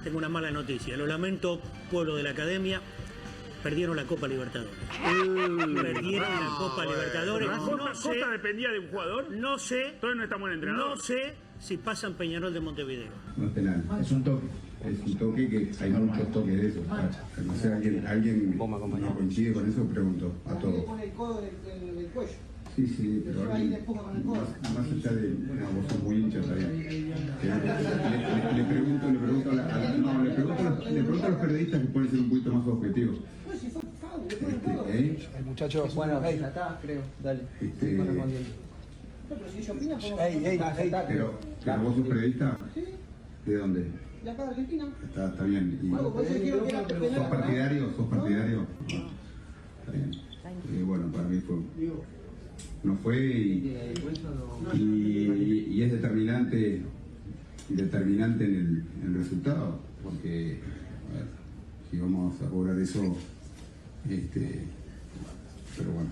Tengo una mala noticia. Lo lamento, pueblo de la Academia. Perdieron la Copa Libertadores. Perdieron la Copa Libertadores. ¿Costa dependía de un jugador? No sé. Todavía no está buen entrenador. No sé si pasan Peñarol de Montevideo. No es penal, es un toque. Es un toque que hay muchos toques de eso. No sé, alguien no coincide con eso, pregunto a todos. Pone el codo del cuello. Sí, pero ahí le empuja con el codo. Más allá de, bueno, vos sos muy hincha también. Le pregunto a los periodistas que pueden ser un poquito más objetivos. Muchachos, bueno, ya está, creo, dale. Pero si ellos opinan, Pero vos sos periodista, ¿de dónde? de acá de Argentina. Está bien. ¿Y sos partidario? Está bien. Bueno, para mí no fue y es determinante en el resultado, porque a ver, si vamos a cobrar eso, pero bueno.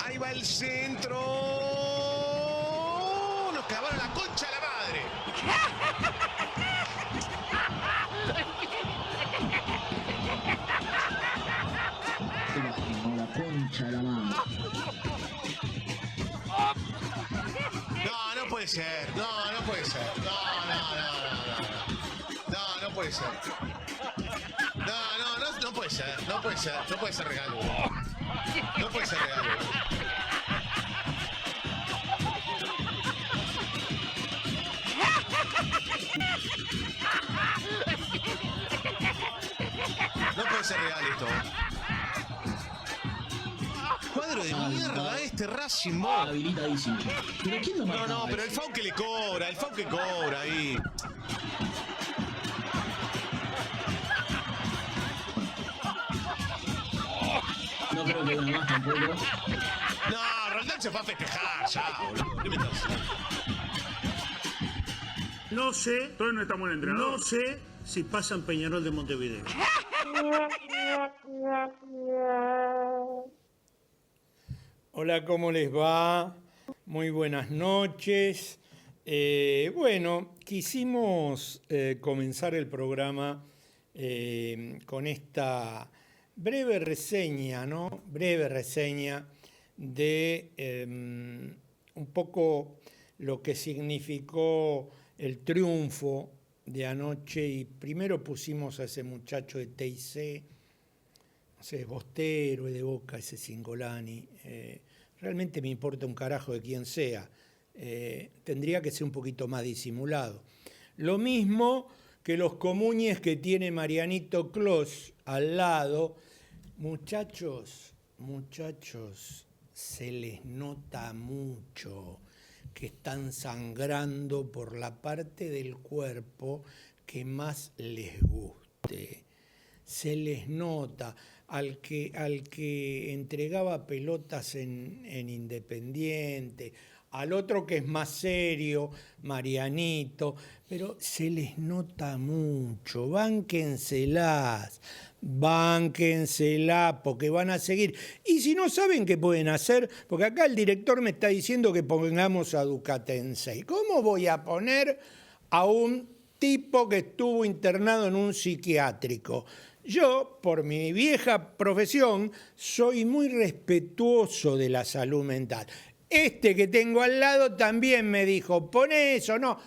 Ahí va el centro. Nos clavaron la concha a la madre. La concha de la mano. No puede ser. No puede ser. No puede ser. No puede ser. No puede ser regalo. No puede ser regalo. No puede ser real esto. Cuadro de mierda este Racing Ball. Habilitadísimo. ¿Pero quién lo marca? No, pero el foul que le cobra, ahí. No creo que una más tampoco. No, Roldán se fue a festejar ya, boludo. ¿Qué me estás haciendo? No sé. Todavía no está buen entrenador. No sé si pasan Peñarol de Montevideo. Hola, ¿cómo les va? Muy buenas noches. Bueno, quisimos comenzar el programa con esta breve reseña, ¿no? Breve reseña de un poco lo que significó el triunfo de anoche. Y primero pusimos a ese muchacho de TIC, no sé, Bostero, de Boca, ese Cingolani. Realmente me importa un carajo de quién sea. Tendría que ser un poquito más disimulado. Lo mismo que los comuñes que tiene Marianito Clos al lado. Muchachos, se les nota mucho que están sangrando por la parte del cuerpo que más les guste. Se les nota al que entregaba pelotas en Independiente, al otro que es más serio, Marianito, pero se les nota mucho. Bánquenselas, porque van a seguir. Y si no saben qué pueden hacer, porque acá el director me está diciendo que pongamos a Ducatensei. ¿Cómo voy a poner a un tipo que estuvo internado en un psiquiátrico? Yo, por mi vieja profesión, soy muy respetuoso de la salud mental. Este que tengo al lado también me dijo, pon eso, no,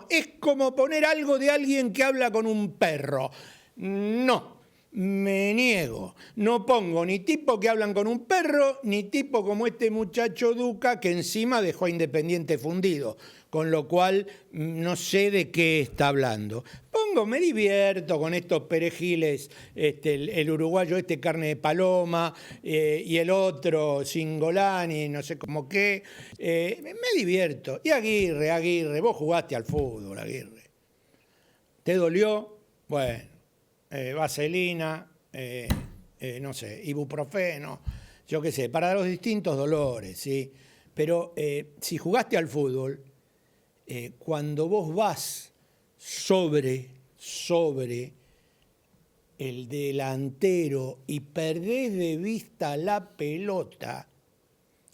es como poner algo de alguien que habla con un perro. No, me niego. No pongo ni tipo que hablan con un perro, ni tipo como este muchacho Duca que encima dejó a Independiente fundido, con lo cual no sé de qué está hablando. Me divierto con estos perejiles, el uruguayo carne de paloma y el otro Cingolani, no sé cómo qué. Me divierto. Y Aguirre, vos jugaste al fútbol, Aguirre. ¿Te dolió? Bueno, vaselina, no sé, ibuprofeno, yo qué sé, para los distintos dolores, ¿sí? Pero si jugaste al fútbol, cuando vos vas sobre el delantero y perdés de vista la pelota,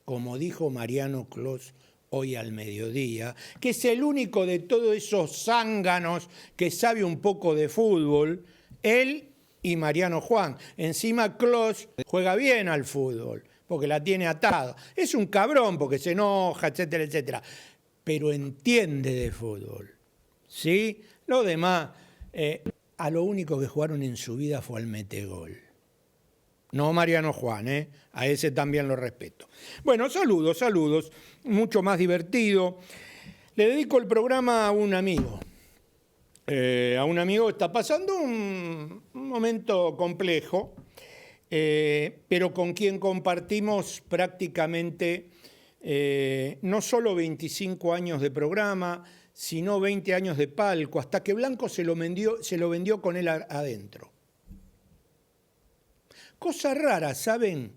como dijo Mariano Clos hoy al mediodía, que es el único de todos esos zánganos que sabe un poco de fútbol, él y Mariano Juan. Encima Klos juega bien al fútbol, porque la tiene atada. Es un cabrón porque se enoja, etcétera, etcétera, pero entiende de fútbol. ¿Sí? Lo demás, a lo único que jugaron en su vida fue al metegol. No Mariano Juan, a ese también lo respeto. Bueno, saludos, mucho más divertido. Le dedico el programa a un amigo. A un amigo que está pasando un momento complejo, pero con quien compartimos prácticamente no solo 25 años de programa, sino 20 años de palco, hasta que Blanco se lo vendió con él adentro. Cosa rara, ¿saben?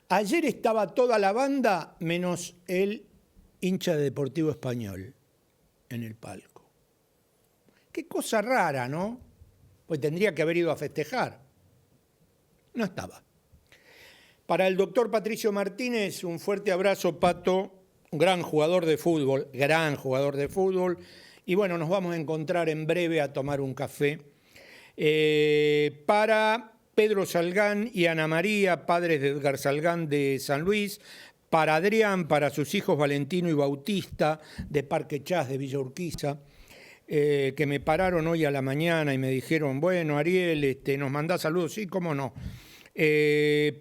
Ayer estaba toda la banda menos el hincha de Deportivo Español en el palco. Qué cosa rara, ¿no? Pues tendría que haber ido a festejar. No estaba. Para el doctor Patricio Martínez, un fuerte abrazo, Pato, un gran jugador de fútbol. Y bueno, nos vamos a encontrar en breve a tomar un café. Para Pedro Salgán y Ana María, padres de Edgar Salgán de San Luis, para Adrián, para sus hijos Valentino y Bautista, de Parque Chas, de Villa Urquiza, que me pararon hoy a la mañana y me dijeron, bueno, Ariel, nos mandás saludos, sí, cómo no.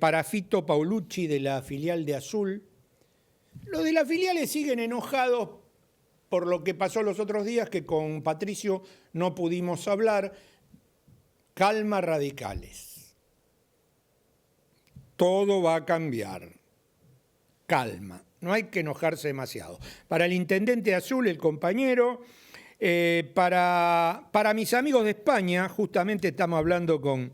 Para Fito Paulucci, de la filial de Azul. Los de las filiales siguen enojados por lo que pasó los otros días, que con Patricio no pudimos hablar. Calma, radicales. Todo va a cambiar. Calma, no hay que enojarse demasiado. Para el intendente Azul, el compañero, para mis amigos de España, justamente estamos hablando con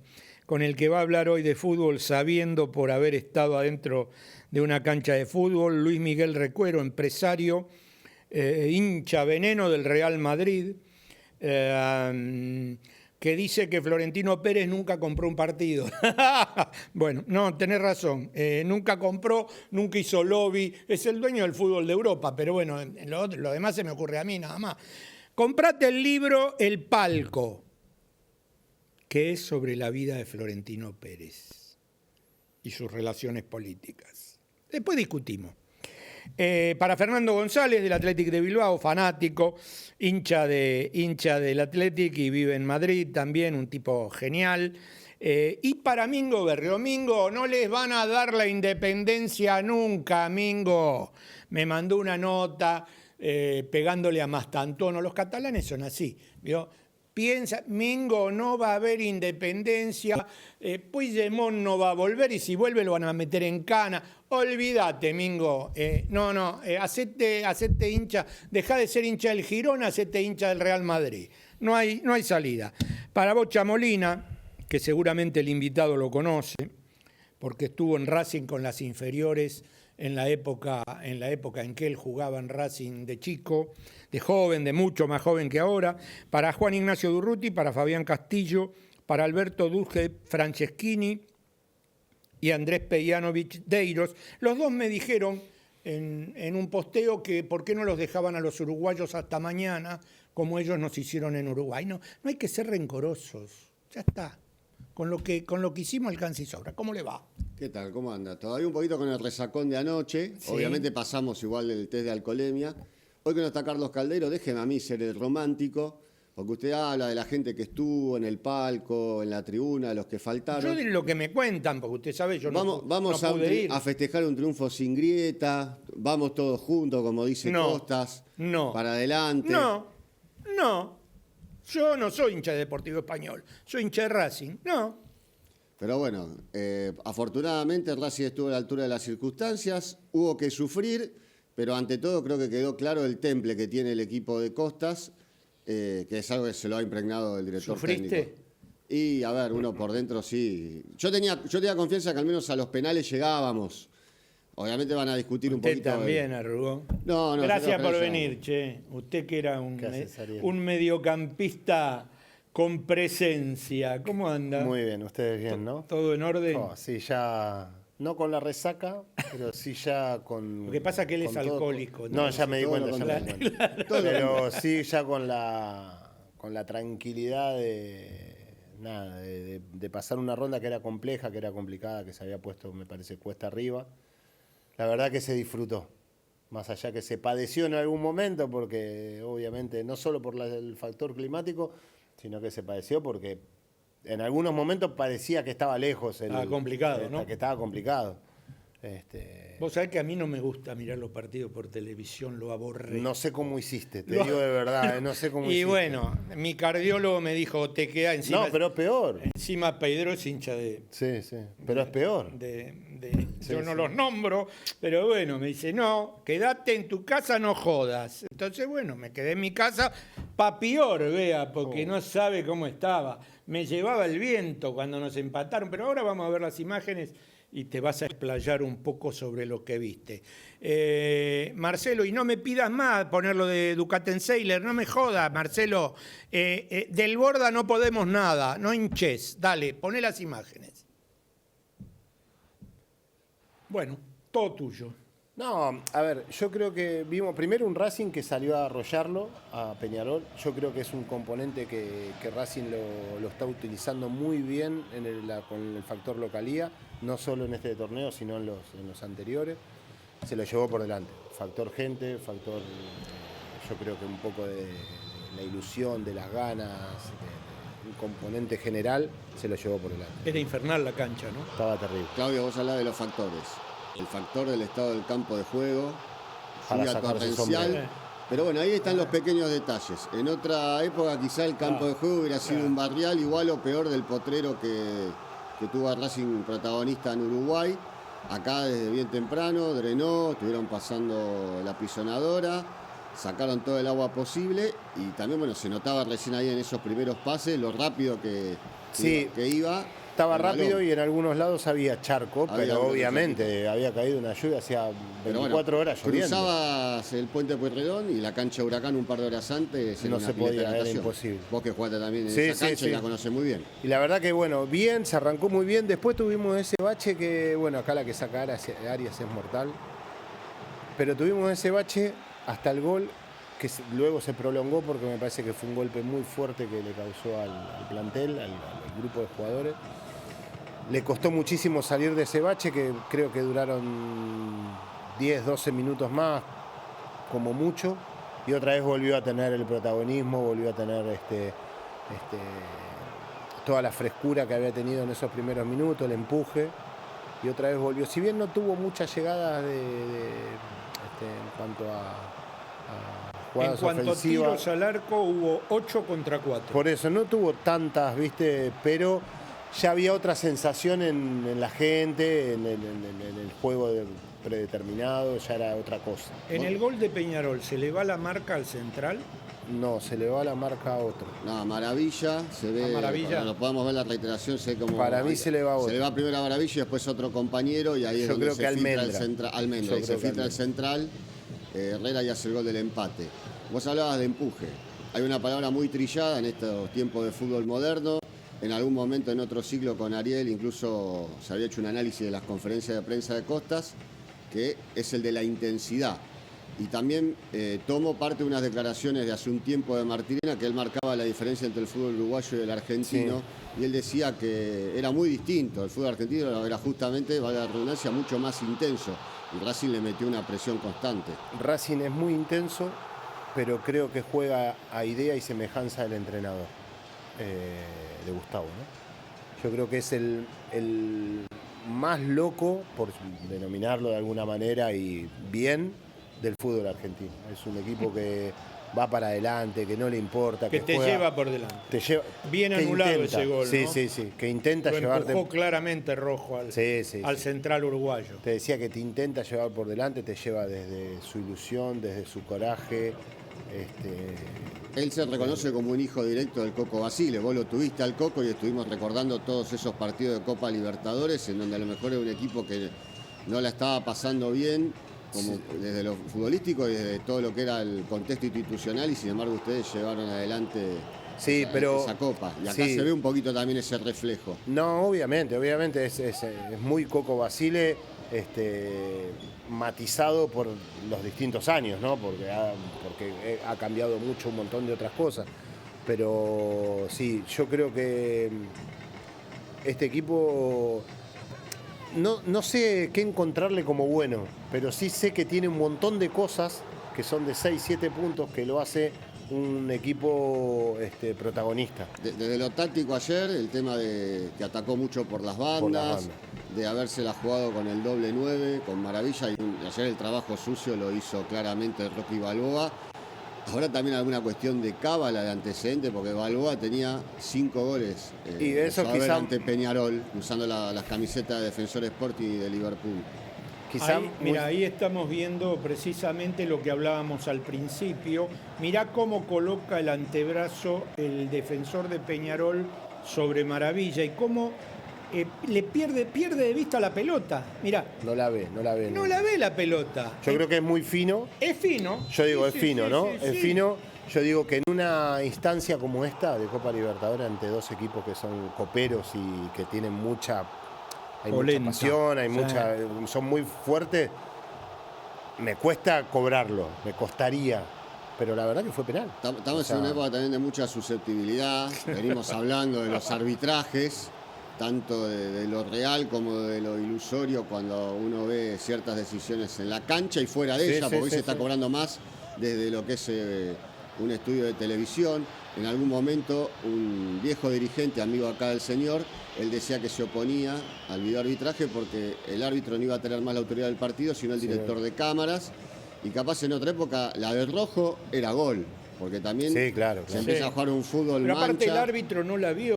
el que va a hablar hoy de fútbol, sabiendo por haber estado adentro de una cancha de fútbol, Luis Miguel Recuero, empresario, hincha veneno del Real Madrid, que dice que Florentino Pérez nunca compró un partido. Bueno, no, tenés razón. Nunca compró, nunca hizo lobby. Es el dueño del fútbol de Europa, pero bueno, lo demás se me ocurre a mí nada más. Comprate el libro El Palco, que es sobre la vida de Florentino Pérez y sus relaciones políticas. Después discutimos. Para Fernando González, del Athletic de Bilbao, fanático, hincha del Athletic y vive en Madrid también, un tipo genial. Y para Mingo Berrio, Mingo, no les van a dar la independencia nunca, Mingo. Me mandó una nota pegándole a Mastantuono. Los catalanes son así, ¿vio? Piensa, Mingo, no va a haber independencia, Puigdemont no va a volver y si vuelve lo van a meter en cana. Olvídate, Mingo, hacete hincha, dejá de ser hincha del Girona, hacete hincha del Real Madrid. No hay salida. Para Bocha Molina, que seguramente el invitado lo conoce, porque estuvo en Racing con las inferiores en la época en que él jugaba en Racing de chico, de joven, de mucho más joven que ahora. Para Juan Ignacio Durruti, para Fabián Castillo, para Alberto Duque Franceschini y Andrés Pejanovich Deiros. Los dos me dijeron en un posteo que por qué no los dejaban a los uruguayos hasta mañana, como ellos nos hicieron en Uruguay. No hay que ser rencorosos, ya está. Con lo que hicimos alcanza y sobra. ¿Cómo le va? ¿Qué tal? ¿Cómo anda? Todavía un poquito con el resacón de anoche. Sí. Obviamente pasamos igual el test de alcoholemia. Hoy que no está Carlos Caldeiro, déjeme a mí ser el romántico, porque usted habla de la gente que estuvo en el palco, en la tribuna, de los que faltaron. Yo diré lo que me cuentan, porque usted sabe, yo vamos no pude ir. A festejar un triunfo sin grieta, vamos todos juntos, como dice Costas, para adelante. No. Yo no soy hincha de Deportivo Español, soy hincha de Racing, no. Pero bueno, afortunadamente Racing estuvo a la altura de las circunstancias, hubo que sufrir, pero ante todo creo que quedó claro el temple que tiene el equipo de Costas, que es algo que se lo ha impregnado el director técnico. ¿Sufriste? Y a ver, uno por dentro sí. Yo tenía confianza que al menos a los penales llegábamos. Obviamente van a discutir un poquito. Usted también, Arrugó. No, Gracias por venir, che. Usted que era un mediocampista con presencia. ¿Cómo anda? Muy bien, ustedes bien, ¿no? ¿Todo en orden? Sí, ya No con la resaca, pero sí ya con... Lo que pasa es que él es con todo- alcohólico. No, ya me di todo cuenta, lo ya me di contrario. cuenta. Pero sí ya con la tranquilidad de, nada, de pasar una ronda que era compleja, que era complicada, que se había puesto, me parece, cuesta arriba. La verdad que se disfrutó. Más allá que se padeció en algún momento, porque obviamente no solo por el factor climático, sino que se padeció porque en algunos momentos parecía que estaba lejos. Estaba complicado, ¿no? Que estaba complicado. Vos sabés que a mí no me gusta mirar los partidos por televisión, lo aborré. No sé cómo hiciste, te digo de verdad, no sé cómo Y hiciste. bueno, mi cardiólogo me dijo, te queda encima. No, pero es peor. Encima Pedro es hincha de... Sí, pero es peor. Yo no sí. los nombro, pero bueno, me dice, no, quédate en tu casa, no jodas. Entonces, bueno, me quedé en mi casa, pa' peor, vea, porque no sabe cómo estaba. Me llevaba el viento cuando nos empataron, pero ahora vamos a ver las imágenes y te vas a explayar un poco sobre lo que viste. Marcelo, y no me pidas más ponerlo de Ducatenseiler, no me jodas, Marcelo. Del Borda no podemos nada, no hinches. Dale, poné las imágenes. Bueno, todo tuyo. No, a ver, yo creo que vimos primero un Racing que salió a arrollarlo a Peñarol. Yo creo que es un componente que Racing lo está utilizando muy bien con el factor localía, no solo en este torneo, sino en los anteriores. Se lo llevó por delante. Factor gente, factor, yo creo que un poco de la ilusión, de las ganas, un componente general, se lo llevó por delante. Era infernal la cancha, ¿no? Estaba terrible. Claudio, vos hablás de los factores. El factor del estado del campo de juego, Para lluvia sacarse torrencial. sombrero. Pero bueno, ahí están los pequeños detalles. En otra época quizá el campo de juego hubiera sido un barrial igual o peor del potrero que tuvo Racing protagonista en Uruguay. Acá desde bien temprano drenó, estuvieron pasando la pisonadora, sacaron todo el agua posible y también bueno, se notaba recién ahí en esos primeros pases lo rápido que iba. Estaba el rápido balón. y en algunos lados había charco, Había pero algo obviamente había caído una lluvia hacía 24 horas lloviendo. Cruzabas el puente Pueyrredón y la cancha Huracán un par de horas antes. No una se pileta de podía, era natación. imposible. Vos que jugaste también en Sí, esa sí, cancha y sí. la conocés muy bien. Y la verdad que bueno, bien, se arrancó muy bien. Después tuvimos ese bache que, bueno, acá la que saca Arias es mortal. Pero tuvimos ese bache hasta el gol, que luego se prolongó porque me parece que fue un golpe muy fuerte que le causó al plantel, al grupo de jugadores. Le costó muchísimo salir de ese bache, que creo que duraron 10, 12 minutos más, como mucho. Y otra vez volvió a tener el protagonismo, volvió a tener toda la frescura que había tenido en esos primeros minutos, el empuje. Y otra vez volvió. Si bien no tuvo muchas llegadas en cuanto a jugadas En cuanto a ofensivas. tiros al arco, hubo 8 contra 4. Por eso, no tuvo tantas, ¿viste? Pero ya había otra sensación en la gente, en el juego predeterminado, ya era otra cosa. En el gol de Peñarol, ¿se le va la marca al central? No, se le va la marca a otro. No, Maravilla, se ve, Maravilla. cuando lo podamos ver la reiteración, sé como... Para mí se le va a otro. Se le va primero a Maravilla y después otro compañero y ahí es Yo donde creo se que filtra Almendra. el central. Almendra, Yo y se creo que filtra el Almendra. central. Herrera y hace el gol del empate. Vos hablabas de empuje. Hay una palabra muy trillada en estos tiempos de fútbol moderno. En algún momento en otro siglo con Ariel incluso se había hecho un análisis de las conferencias de prensa de Costas, que es el de la intensidad. Y también tomo parte de unas declaraciones de hace un tiempo de Martirena, que él marcaba la diferencia entre el fútbol uruguayo y el argentino, y él decía que era muy distinto. El fútbol argentino era justamente, valga la redundancia, mucho más intenso. Y Racing le metió una presión constante. Racing es muy intenso, pero creo que juega a idea y semejanza del entrenador, de Gustavo, ¿no? Yo creo que es el más loco, por denominarlo de alguna manera, y bien, del fútbol argentino. Es un equipo que va para adelante, que no le importa. Que te juega, lleva por delante. te lleva, Bien que anulado intenta. ese gol, Sí, ¿no? sí, sí, que intenta Lo llevarte... empujó claramente rojo al Sí, central uruguayo. Te decía que te intenta llevar por delante, te lleva desde su ilusión, desde su coraje. Él se reconoce como un hijo directo del Coco Basile. Vos lo tuviste al Coco y estuvimos recordando todos esos partidos de Copa Libertadores en donde a lo mejor era un equipo que no la estaba pasando bien, como desde lo futbolístico y desde todo lo que era el contexto institucional, y sin embargo ustedes llevaron adelante Sí, pero esa copa. Y acá sí. se ve un poquito también ese reflejo. No, obviamente es muy Coco Basile, matizado por los distintos años, ¿no? Porque ha cambiado mucho un montón de otras cosas. Pero sí, yo creo que este equipo, no sé qué encontrarle como bueno, pero sí sé que tiene un montón de cosas que son de 6, 7 puntos que lo hace un equipo protagonista. Desde lo táctico ayer, el tema de que atacó mucho por las bandas, de habérsela jugado con el doble 9, con maravilla, y ayer el trabajo sucio lo hizo claramente Rocky Balboa. Ahora también alguna cuestión de cábala, de antecedente, porque Balboa tenía 5 goles y eso quizá ante Peñarol, usando las camisetas de Defensor Sporting y de Liverpool. Ahí estamos viendo precisamente lo que hablábamos al principio. Mirá cómo coloca el antebrazo el defensor de Peñarol sobre Maravilla y cómo le pierde de vista la pelota. Mirá. No la ve. No la ve la pelota. Yo creo que es muy fino. Es fino. Yo digo, sí, es fino, sí, ¿no? sí, Es sí. fino. Yo digo que en una instancia como esta de Copa Libertadores ante dos equipos que son coperos y que tienen mucha pasión, son muy fuertes, me cuesta cobrarlo, me costaría. Pero la verdad que fue penal. Estamos en una época también de mucha susceptibilidad. Venimos hablando de los arbitrajes, tanto de lo real como de lo ilusorio, cuando uno ve ciertas decisiones en la cancha y fuera de ella, porque hoy se está cobrando más desde lo que es un estudio de televisión. En algún momento, un viejo dirigente, amigo acá del señor, él decía que se oponía al videoarbitraje porque el árbitro no iba a tener más la autoridad del partido, sino el director de cámaras. Y capaz en otra época la del rojo era gol, porque también se empieza a jugar un fútbol Pero aparte mancha. el árbitro no la vio.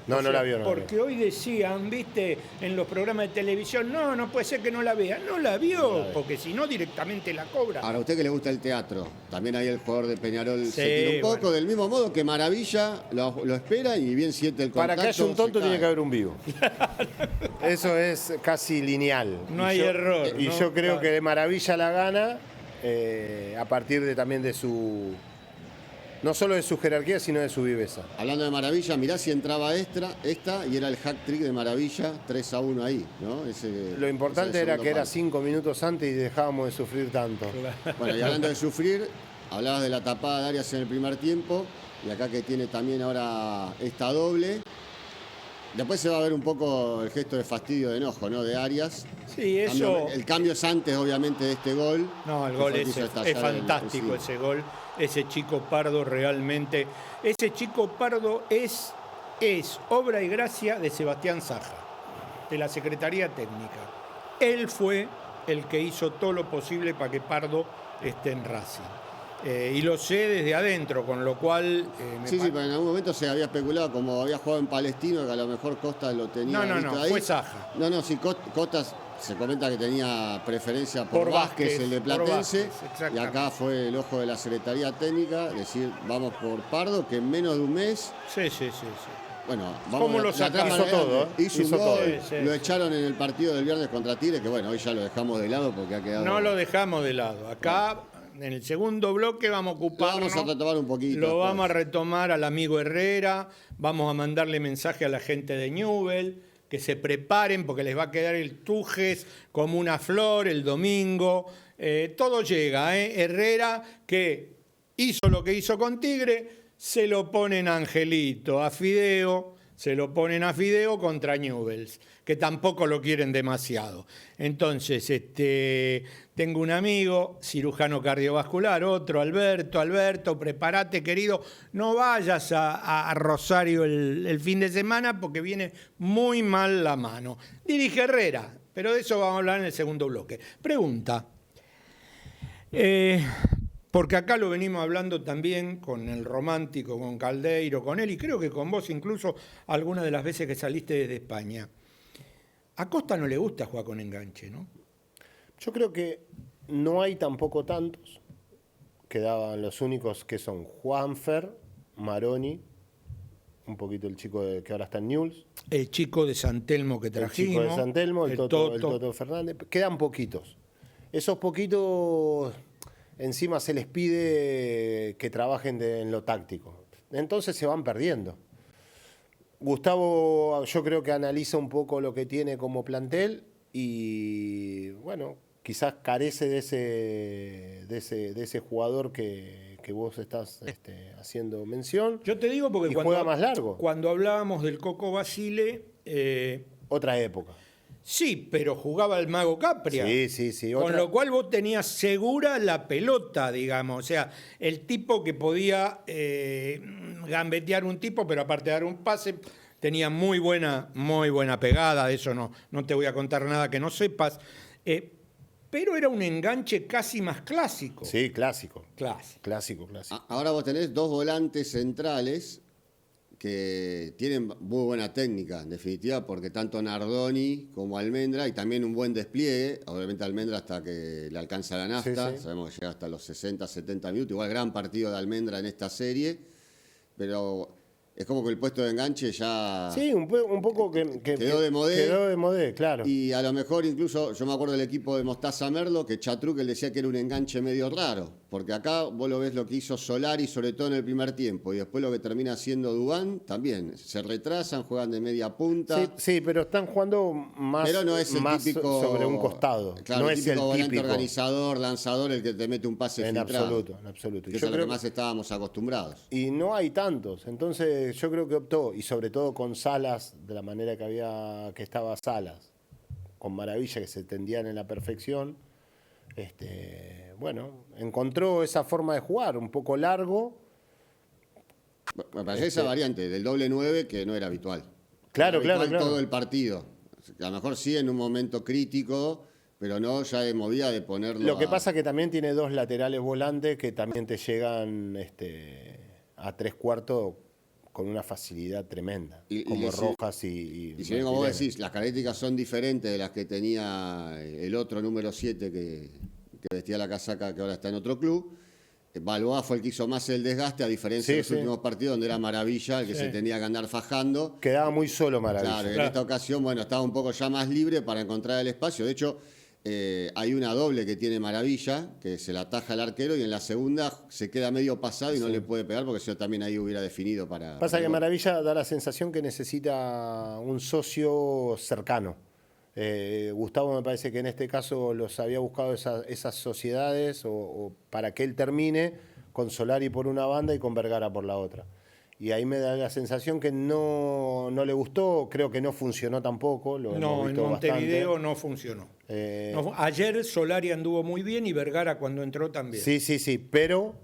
No la vio. Porque hoy decían, viste, en los programas de televisión, no puede ser que no la vea. No la vio, porque si no directamente la cobra. Ahora, a usted que le gusta el teatro, también ahí el jugador de Peñarol Sí, se tira un poco, bueno. del mismo modo que Maravilla lo espera y bien siente el contacto. Para que haya un tonto se tiene cae. que haber un vivo. Eso es casi lineal. No hay error. Y ¿no? yo creo que de Maravilla la gana a partir también de no solo de su jerarquía, sino de su viveza. Hablando de Maravilla, mirá si entraba esta y era el hack trick de Maravilla, 3-1 ahí, ¿no? Lo importante era que era así. 5 minutos antes y dejábamos de sufrir tanto. Bueno, y hablando de sufrir, hablabas de la tapada de Arias en el primer tiempo, y acá que tiene también ahora esta doble. Después se va a ver un poco el gesto de fastidio, de enojo, ¿no? De Arias. Sí, eso. El cambio es antes, obviamente, de este gol. No, el gol es fantástico, ese gol. Ese Chico Pardo realmente. Ese Chico Pardo es obra y gracia de Sebastián Saja, de la Secretaría Técnica. Él fue el que hizo todo lo posible para que Pardo esté en Racing. Y lo sé desde adentro, con lo cual... Sí, pero en algún momento se había especulado, como había jugado en Palestino, que a lo mejor Costas lo tenía. No, ahí. fue Saja. Sí, Costas se comenta que tenía preferencia por Vázquez, el de Platense, y acá fue el ojo de la Secretaría Técnica, decir, vamos por Pardo, que en menos de un mes... Sí. Bueno, ¿Cómo lo sacaron? Hizo todo, hizo un gol, Sí. lo echaron en el partido del viernes contra Tigre, que bueno, hoy ya lo dejamos de lado porque ha quedado... No lo dejamos de lado. Acá... En el segundo bloque vamos a ocuparnos. Lo vamos a retomar un poquito. Lo vamos a retomar al amigo Herrera, vamos a mandarle mensaje a la gente de Newell, que se preparen porque les va a quedar el Tujes como una flor el domingo. Todo llega, Herrera, que hizo lo que hizo con Tigre, se lo ponen a Angelito, a Fideo, se lo ponen a Fideo contra Newell's, que tampoco lo quieren demasiado. Entonces, tengo un amigo, cirujano cardiovascular, otro, Alberto, prepárate, querido, no vayas a Rosario el fin de semana porque viene muy mal la mano. Dirige Herrera, pero de eso vamos a hablar en el segundo bloque. Pregunta, porque acá lo venimos hablando también con el romántico, con Caldeiro, con él, y creo que con vos incluso algunas de las veces que saliste desde España. A Costa no le gusta jugar con enganche, ¿no? Yo creo que no hay tampoco tantos. Quedaban los únicos que son Juanfer, Maroni, un poquito el chico que ahora está en Newell's. El chico de San Telmo que trajimos. El chico de San Telmo, el Toto Fernández. Quedan poquitos. Esos poquitos encima se les pide que trabajen en lo táctico. entonces se van perdiendo. Gustavo, yo creo que analiza un poco lo que tiene como plantel y, bueno, quizás carece de ese jugador que vos estás haciendo mención. Yo te digo porque y juega más largo. Cuando hablábamos del Coco Basile... Otra época. Sí, pero jugaba el Mago Capria. Sí. Con lo cual vos tenías segura la pelota, digamos. O sea, el tipo que podía gambetear un tipo, pero aparte de dar un pase, tenía muy buena pegada. De eso no te voy a contar nada que no sepas. Pero era un enganche casi más clásico. Sí, clásico. Clásico. Ahora vos tenés dos volantes centrales que tienen muy buena técnica, en definitiva, porque tanto Nardoni como Almendra, y también un buen despliegue, obviamente Almendra hasta que le alcanza la nafta, Sí. sabemos que llega hasta los 60, 70 minutos, igual gran partido de Almendra en esta serie, pero es como que el puesto de enganche ya... Sí, un poco que quedó de modé. Quedó de modé, claro. Y a lo mejor incluso, yo me acuerdo del equipo de Mostaza Merlo, que Chatruc él decía que era un enganche medio raro, porque acá vos lo ves lo que hizo Solari, sobre todo en el primer tiempo, y después lo que termina haciendo Duván, también. Se retrasan, juegan de media punta. Sí, pero están jugando más, pero no es el más típico, sobre un costado. Claro, no el es el típico volante típico. organizador, lanzador, el que te mete un pase En filtrado. absoluto. Que es Yo a lo creo que más estábamos acostumbrados. Y no hay tantos. Entonces yo creo que optó, y sobre todo con Salas, de la manera que estaba Salas, con Maravilla, que se tendían en la perfección, bueno, encontró esa forma de jugar, un poco largo. Me parece esa variante del doble 9 que no era habitual. Claro. Todo el partido. A lo mejor sí en un momento crítico, pero no ya de movida de ponerlo. Lo que pasa que también tiene dos laterales volantes que también te llegan a 3/4 con una facilidad tremenda, como Rojas y si bien, como vos Martirena. decís, las características son diferentes de las que tenía el otro número 7 que vestía la casaca que ahora está en otro club. Balboa fue el que hizo más el desgaste, a diferencia de los últimos partidos donde era Maravilla el que se tenía que andar fajando. Quedaba muy solo Maravilla. Claro, en esta ocasión, bueno, estaba un poco ya más libre para encontrar el espacio. De hecho, hay una doble que tiene Maravilla, que se la ataja el arquero, y en la segunda se queda medio pasado y no le puede pegar, porque si no también ahí hubiera definido para... Pasa que Maravilla da la sensación que necesita un socio cercano. Gustavo me parece que en este caso los había buscado esas sociedades o para que él termine con Solari por una banda y con Vergara por la otra. Y ahí me da la sensación que no le gustó, creo que no funcionó tampoco. No, en Montevideo no funcionó. Ayer Solari anduvo muy bien y Vergara cuando entró también. Sí, pero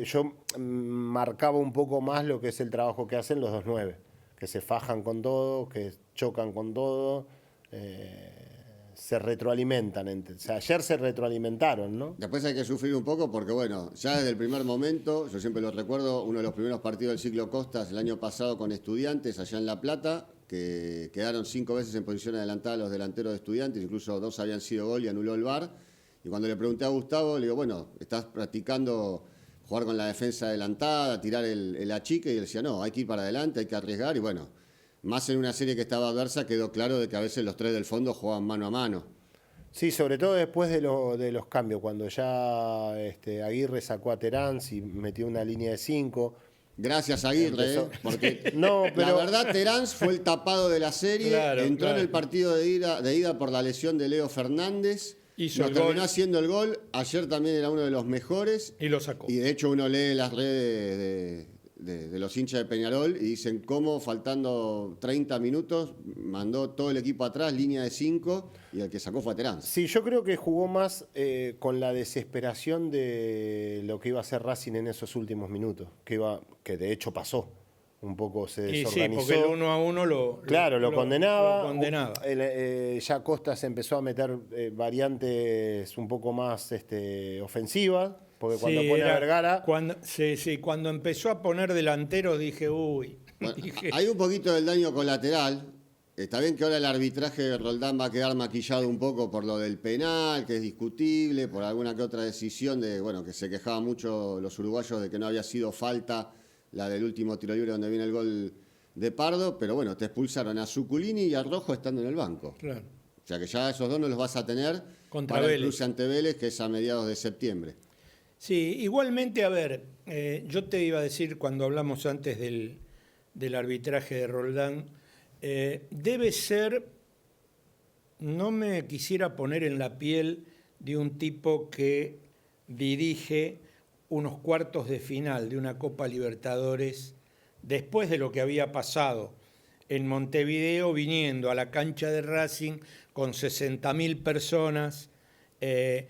yo marcaba un poco más lo que es el trabajo que hacen los 2-9, que se fajan con todo, que chocan con todo, se retroalimentan. O sea, ayer se retroalimentaron, ¿no? Después hay que sufrir un poco porque, bueno, ya desde el primer momento, yo siempre lo recuerdo, uno de los primeros partidos del ciclo Costas el año pasado con Estudiantes allá en La Plata, que quedaron 5 veces en posición adelantada los delanteros de Estudiantes, incluso 2 habían sido gol y anuló el VAR. Y cuando le pregunté a Gustavo, le digo, bueno, ¿estás practicando jugar con la defensa adelantada, tirar el achique? Y él decía, no, hay que ir para adelante, hay que arriesgar. Y bueno, más en una serie que estaba adversa, quedó claro de que a veces los 3 del fondo jugaban mano a mano. Sí, sobre todo después de los cambios, cuando ya Aguirre sacó a Terán y metió una línea de 5. Gracias Aguirre, porque no, pero... la verdad Terán fue el tapado de la serie, entró en el partido de ida por la lesión de Leo Fernández, terminó haciendo el gol, ayer también era uno de los mejores. Y lo sacó. Y de hecho uno lee las redes de los hinchas de Peñarol y dicen cómo faltando 30 minutos mandó todo el equipo atrás, línea de 5, y el que sacó fue a Terán. Sí, yo creo que jugó más con la desesperación de lo que iba a hacer Racing en esos últimos minutos, que de hecho pasó. Un poco se desorganizó. Sí, porque el 1-1 lo condenaba. Ya Costa se empezó a meter variantes un poco más ofensivas. Porque cuando pone a Vergara... Cuando empezó a poner delanteros dije, uy. Bueno, hay un poquito del daño colateral. Está bien que ahora el arbitraje de Roldán va a quedar maquillado un poco por lo del penal, que es discutible, por alguna que otra decisión que se quejaban mucho los uruguayos de que no había sido falta la del último tiro libre donde viene el gol de Pardo, pero bueno, te expulsaron a Zuculini y a Rojo estando en el banco. Claro. O sea que ya esos dos no los vas a tener contra para Vélez. el cruce ante Vélez, que es a mediados de septiembre. Sí, igualmente, a ver, yo te iba a decir cuando hablamos antes del arbitraje de Roldán, debe ser, no me quisiera poner en la piel de un tipo que dirige unos cuartos de final de una Copa Libertadores después de lo que había pasado en Montevideo, viniendo a la cancha de Racing con 60.000 personas.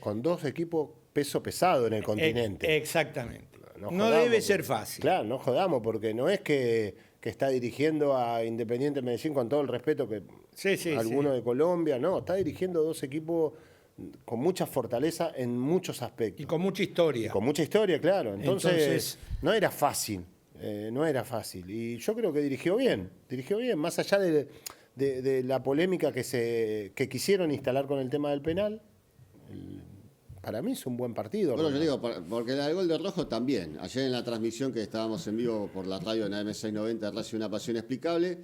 Con dos equipos peso pesado en el continente. Exactamente. No jodamos, debe ser fácil. Claro, no jodamos, porque no es que está dirigiendo a Independiente Medellín, con todo el respeto que alguno de Colombia, no, está dirigiendo dos equipos con mucha fortaleza en muchos aspectos. Y con mucha historia. Con mucha historia, claro. Entonces no era fácil, no era fácil. Y yo creo que dirigió bien, más allá de la polémica que quisieron instalar con el tema del penal. Para mí es un buen partido. Bueno, yo digo, porque el gol de Rojo también. Ayer en la transmisión que estábamos en vivo por la radio en AM690, Racing Una Pasión Explicable,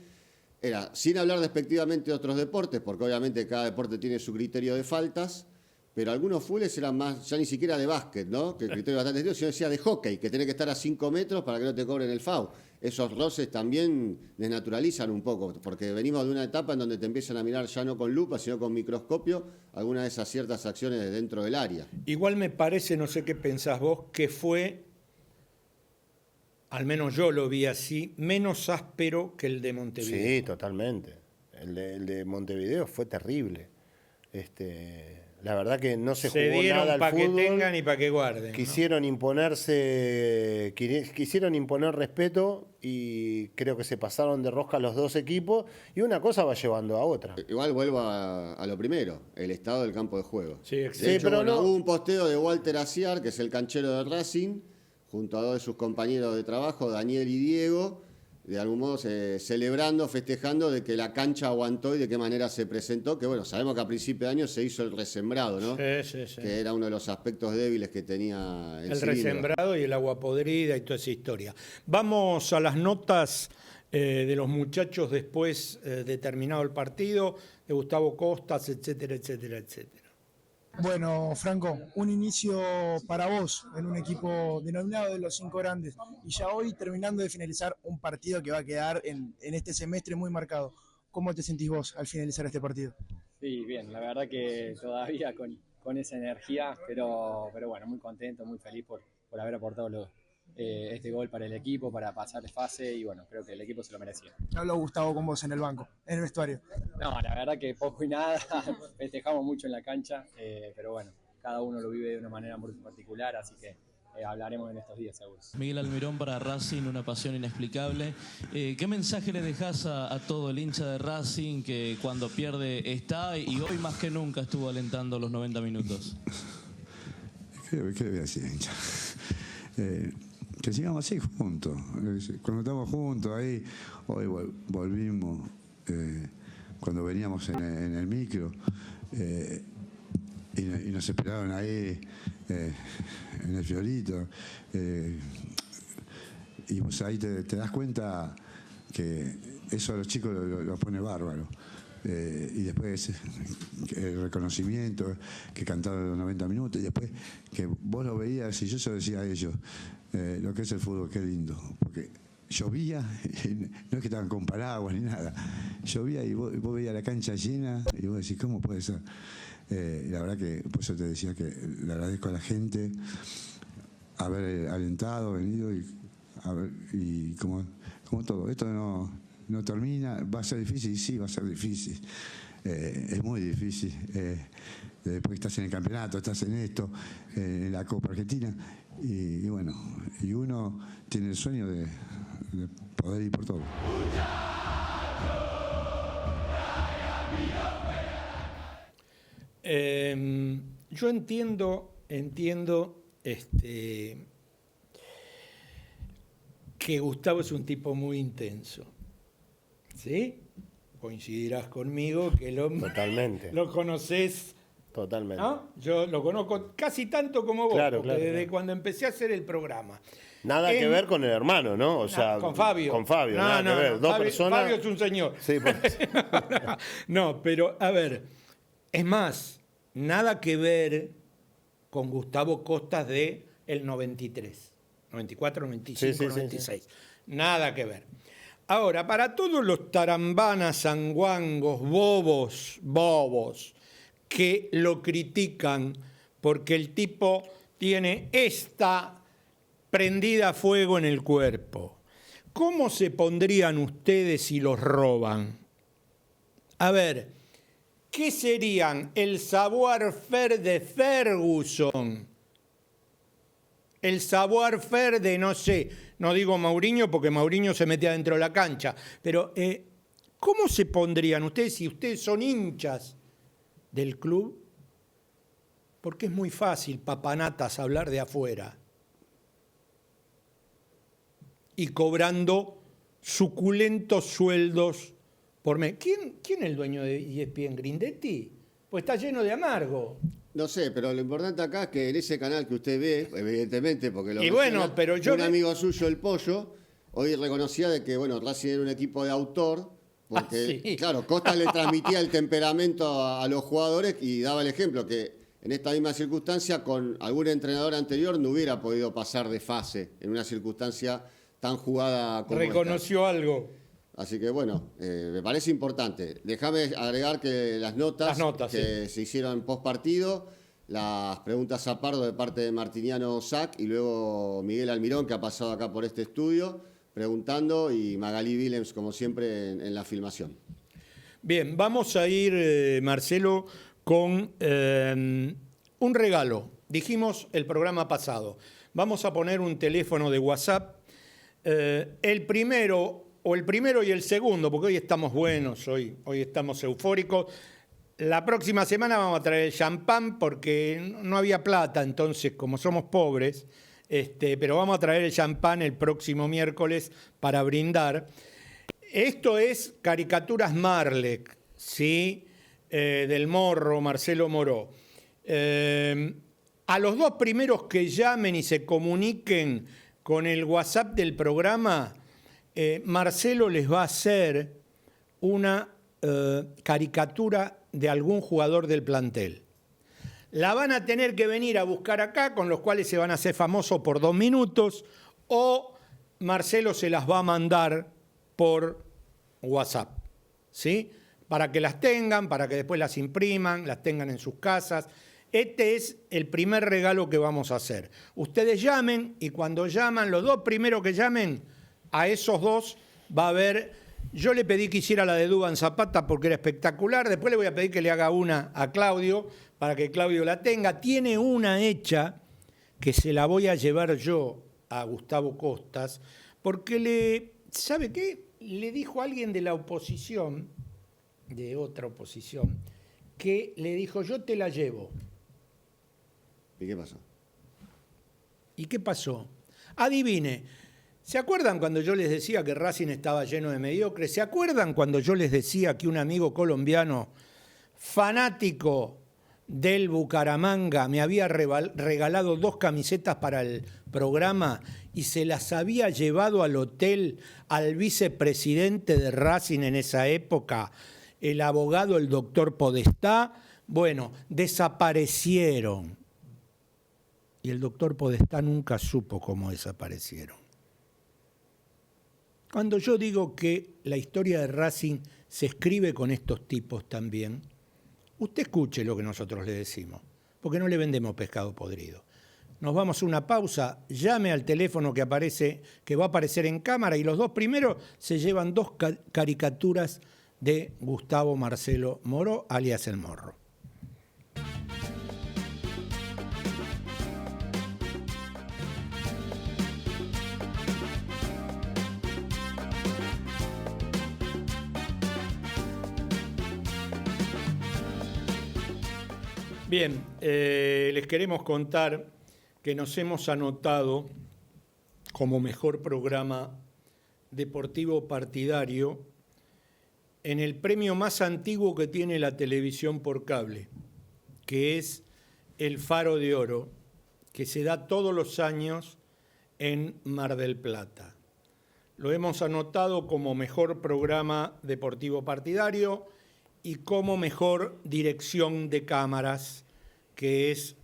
era sin hablar despectivamente de otros deportes, porque obviamente cada deporte tiene su criterio de faltas, pero algunos fulls eran más, ya ni siquiera de básquet, ¿no? Que el criterio bastante estricto, sino decía de hockey, que tiene que estar a 5 metros para que no te cobren el foul. Esos roces también desnaturalizan un poco, porque venimos de una etapa en donde te empiezan a mirar ya no con lupa, sino con microscopio, algunas de esas ciertas acciones de dentro del área. Igual me parece, no sé qué pensás vos, que fue, al menos yo lo vi así, menos áspero que el de Montevideo. Sí, totalmente. El de Montevideo fue terrible. La verdad que no se jugó nada al para que fútbol. tengan y para que guarden. Quisieron imponer respeto y creo que se pasaron de rosca los dos equipos y una cosa va llevando a otra. Igual vuelvo a lo primero, el estado del campo de juego. Sí, de hecho, pero hubo un posteo de Walter Aciar, que es el canchero de Racing, junto a dos de sus compañeros de trabajo, Daniel y Diego, de algún modo celebrando, festejando de que la cancha aguantó y de qué manera se presentó, que bueno, sabemos que a principio de año se hizo el resembrado, ¿no? Sí. Que era uno de los aspectos débiles que tenía el cilindro. Resembrado y el agua podrida y toda esa historia. Vamos a las notas de los muchachos después de terminado el partido, de Gustavo Costas, etcétera, etcétera, etcétera. Bueno, Franco, un inicio para vos en un equipo denominado de los 5 grandes y ya hoy terminando de finalizar un partido que va a quedar en este semestre muy marcado. ¿Cómo te sentís vos al finalizar este partido? Sí, bien, la verdad que todavía con esa energía, pero bueno, muy contento, muy feliz por haber aportado este gol para el equipo, para pasar de fase y bueno, creo que el equipo se lo merecía. ¿Qué habló Gustavo con vos en el banco, en el vestuario? No, la verdad que poco y nada, festejamos mucho en la cancha, pero bueno, cada uno lo vive de una manera muy particular, así que hablaremos en estos días seguro. Miguel Almirón para Racing, una pasión inexplicable. ¿Qué mensaje le dejás a todo el hincha de Racing que cuando pierde está y hoy más que nunca estuvo alentando los 90 minutos? ¿Qué le voy a decir, hincha? Que sigamos así juntos. Cuando estamos juntos ahí, hoy volvimos, cuando veníamos en el micro, y nos esperaron ahí en el Fiorito. Y vos ahí te das cuenta que eso a los chicos los pone bárbaro. Y después el reconocimiento, que cantaron los 90 minutos, y después que vos lo veías, y yo se lo decía a ellos, lo que es el fútbol, qué lindo, porque llovía, no es que estaban con paraguas ni nada, llovía y vos veías la cancha llena, y vos decís, ¿cómo puede ser? La verdad que, por eso te decía que le agradezco a la gente haber alentado, venido, y como todo, esto no termina, va a ser difícil, sí, va a ser difícil. Es muy difícil. Después que estás en el campeonato, estás en esto, en la Copa Argentina, y bueno, y uno tiene el sueño de poder ir por todo. Yo entiendo que Gustavo es un tipo muy intenso. ¿Sí? Coincidirás conmigo que el hombre totalmente. Lo conoces. Totalmente. ¿No? Yo lo conozco casi tanto como vos, claro, porque desde cuando empecé a hacer el programa. Nada que ver con el hermano, ¿no? O sea, con Fabio. Con Fabio, nada que ver. Dos personas. Fabio es un señor. Sí, pues. No, pero a ver, es más, nada que ver con Gustavo Costas de el 93. 94, 95, Sí, sí, sí, 96. Nada que ver. Ahora, para todos los tarambanas, sanguangos, bobos, que lo critican porque el tipo tiene esta prendida a fuego en el cuerpo, ¿cómo se pondrían ustedes si los roban? A ver, ¿qué serían el savoir-faire de Ferguson? El savoir-faire de, no sé, no digo Mourinho porque Mourinho se metía dentro de la cancha, pero ¿cómo se pondrían ustedes si ustedes son hinchas del club? Porque es muy fácil, papanatas, hablar de afuera. Y cobrando suculentos sueldos por mes. ¿Quién es el dueño de ESPN? ¿Grindetti? Pues está lleno de amargo. No sé, pero lo importante acá es que en ese canal que usted ve, evidentemente, porque lo Y bueno, pero yo un amigo suyo, el Pollo, hoy reconocía de que, bueno, Racing era un equipo de autor, porque, sí. claro, Costa le transmitía el temperamento a los jugadores y daba el ejemplo que en esta misma circunstancia, con algún entrenador anterior, no hubiera podido pasar de fase en una circunstancia tan jugada como reconoció algo. Así que bueno, me parece importante. Déjame agregar que las notas que se hicieron post partido, las preguntas a Pardo de parte de Martiniano Sac y luego Miguel Almirón, que ha pasado acá por este estudio, preguntando, y Magalí Willems, como siempre, en la filmación. Bien, vamos a ir, Marcelo, con un regalo. Dijimos el programa pasado. Vamos a poner un teléfono de WhatsApp. El primero y el segundo, porque hoy estamos buenos, hoy estamos eufóricos. La próxima semana vamos a traer el champán porque no había plata, entonces como somos pobres, pero vamos a traer el champán el próximo miércoles para brindar. Esto es Caricaturas Marlec, ¿sí? Del Morro, Marcelo Moró. A los dos primeros que llamen y se comuniquen con el WhatsApp del programa, Marcelo les va a hacer una caricatura de algún jugador del plantel. La van a tener que venir a buscar acá, con los cuales se van a hacer famosos por 2 minutos, o Marcelo se las va a mandar por WhatsApp, ¿sí? Para que las tengan, para que después las impriman, las tengan en sus casas. Este es el primer regalo que vamos a hacer. Ustedes llamen y cuando llaman, los dos primeros que llamen, a esos dos va a haber... Yo le pedí que hiciera la de Duván Zapata porque era espectacular. Después le voy a pedir que le haga una a Claudio para que Claudio la tenga. Tiene una hecha que se la voy a llevar yo a Gustavo Costas porque ¿sabe qué? Le dijo a alguien de la oposición, de otra oposición, que le dijo, yo te la llevo. ¿Y qué pasó? ¿Y qué pasó? Adivine. ¿Se acuerdan cuando yo les decía que Racing estaba lleno de mediocres? ¿Se acuerdan cuando yo les decía que un amigo colombiano fanático del Bucaramanga me había regalado 2 camisetas para el programa y se las había llevado al hotel al vicepresidente de Racing en esa época, el abogado, el doctor Podestá? Bueno, desaparecieron. Y el doctor Podestá nunca supo cómo desaparecieron. Cuando yo digo que la historia de Racing se escribe con estos tipos también, usted escuche lo que nosotros le decimos, porque no le vendemos pescado podrido. Nos vamos a una pausa, llame al teléfono que va a aparecer en cámara y los dos primeros se llevan 2 caricaturas de Gustavo Marcelo Moró, alias El Morro. Bien, les queremos contar que nos hemos anotado como mejor programa deportivo partidario en el premio más antiguo que tiene la televisión por cable, que es el Faro de Oro, que se da todos los años en Mar del Plata. Lo hemos anotado como mejor programa deportivo partidario y como mejor dirección de cámaras, que es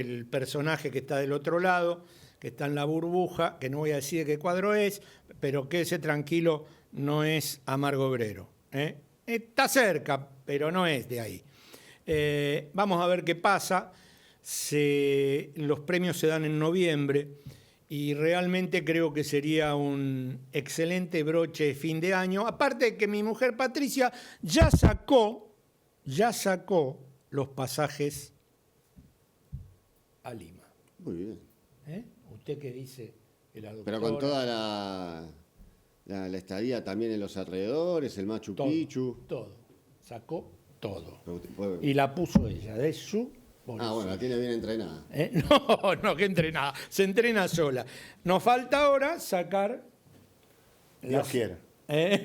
el personaje que está del otro lado, que está en la burbuja, que no voy a decir de qué cuadro es, pero quédese tranquilo, no es Amargo Obrero. Está cerca, pero no es de ahí. Vamos a ver qué pasa. Los premios se dan en noviembre y realmente creo que sería un excelente broche de fin de año. Aparte de que mi mujer Patricia ya sacó los pasajes a Lima. Muy bien. ¿Usted qué dice? La doctora? Pero con toda la estadía también en los alrededores, el Machu Picchu. Todo. Sacó todo. Bueno. Y la puso ella, de su bolsillo. Bueno, la tiene bien entrenada. No, que entrenada. Se entrena sola. Nos falta ahora sacar... Dios quiera.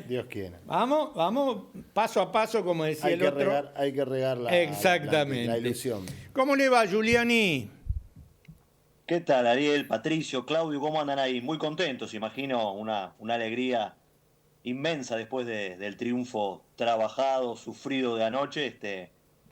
Dios quiera. Vamos paso a paso, como decía el otro. Hay que regar Exactamente. La ilusión. ¿Cómo le va, Giuliani? ¿Qué tal, Ariel, Patricio, Claudio? ¿Cómo andan ahí? Muy contentos, imagino, una alegría inmensa después del triunfo trabajado, sufrido de anoche.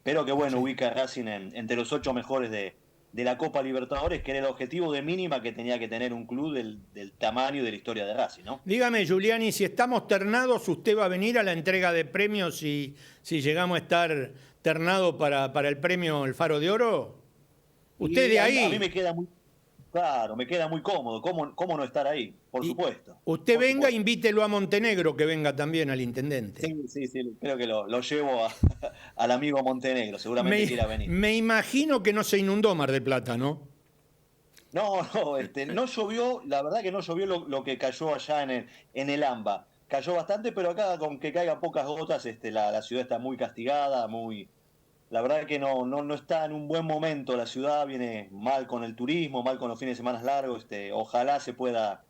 Pero que bueno, ubica a Racing entre los 8 mejores de la Copa Libertadores, que era el objetivo de mínima que tenía que tener un club del tamaño de la historia de Racing, ¿no? Dígame, Giuliani, si estamos ternados, ¿usted va a venir a la entrega de premios si llegamos a estar ternados para el premio El Faro de Oro? ¿Usted de ahí? A mí me queda muy... Claro, me queda muy cómodo. ¿Cómo no estar ahí? Por supuesto. Usted venga, invítelo a Montenegro, que venga también al intendente. Sí, creo que lo llevo al amigo Montenegro, seguramente quiera venir. Me imagino que no se inundó Mar del Plata, ¿no? No llovió, la verdad que no llovió lo que cayó allá en el AMBA. Cayó bastante, pero acá con que caigan pocas gotas, la ciudad está muy castigada, la verdad que no está en un buen momento la ciudad, viene mal con el turismo, mal con los fines de semana largos. Ojalá se pueda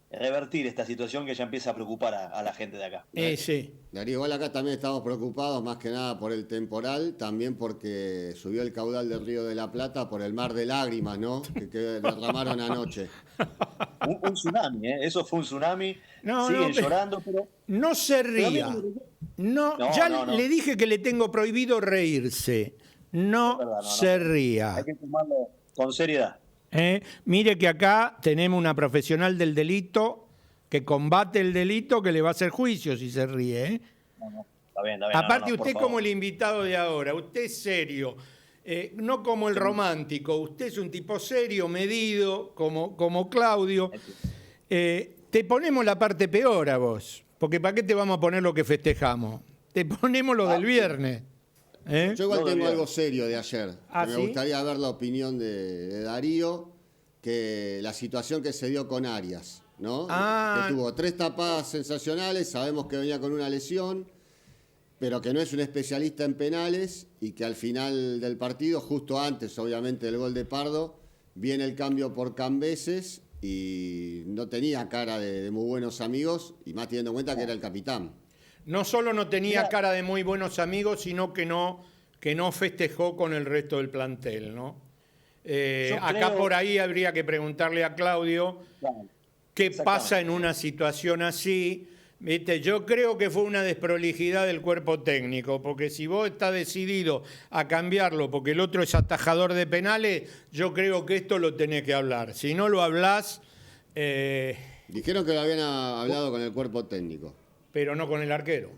revertir esta situación que ya empieza a preocupar a la gente de acá. Sí. Darío, igual acá también estamos preocupados más que nada por el temporal, también porque subió el caudal del Río de la Plata por el mar de lágrimas, ¿no? Que derramaron anoche. Un tsunami, eso fue un tsunami. Siguen llorando, pero... No se ría. Le dije que le tengo prohibido reírse. No se ría. Hay que tomarlo con seriedad. Mire que acá tenemos una profesional del delito que combate el delito, que le va a hacer juicio si se ríe. Está bien. Aparte, usted como el invitado de ahora, usted es serio, no como el romántico, usted es un tipo serio, medido, como Claudio. Te ponemos la parte peor a vos, porque ¿para qué te vamos a poner lo que festejamos? Te ponemos lo del viernes. Yo igual tengo algo serio de ayer. Me ¿sí? gustaría ver la opinión de Darío, que la situación que se dio con Arias, ¿no? Que tuvo 3 tapadas sensacionales, sabemos que venía con una lesión, pero que no es un especialista en penales y que al final del partido, justo antes obviamente del gol de Pardo, viene el cambio por Cambeses y no tenía cara de muy buenos amigos, y más teniendo en cuenta que era el capitán. No solo no tenía cara de muy buenos amigos, sino que no festejó con el resto del plantel, ¿no? Acá por ahí habría que preguntarle a Claudio qué pasa en una situación así. ¿Viste? Yo creo que fue una desprolijidad del cuerpo técnico, porque si vos estás decidido a cambiarlo porque el otro es atajador de penales, yo creo que esto lo tenés que hablar. Si no lo hablás... Dijeron que lo habían hablado con el cuerpo técnico. Pero no con el arquero.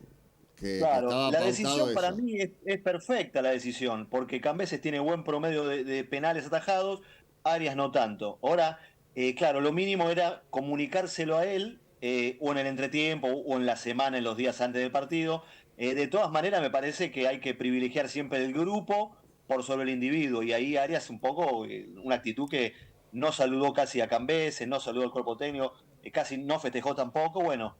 Claro, la decisión para mí es perfecta, la decisión, porque Cambeses tiene buen promedio de penales atajados, Arias no tanto. Ahora, claro, lo mínimo era comunicárselo a él, o en el entretiempo, o en la semana, en los días antes del partido. De todas maneras, me parece que hay que privilegiar siempre el grupo por sobre el individuo, y ahí Arias un poco, una actitud que no saludó casi a Cambeses, no saludó al cuerpo técnico, casi no festejó tampoco. Bueno,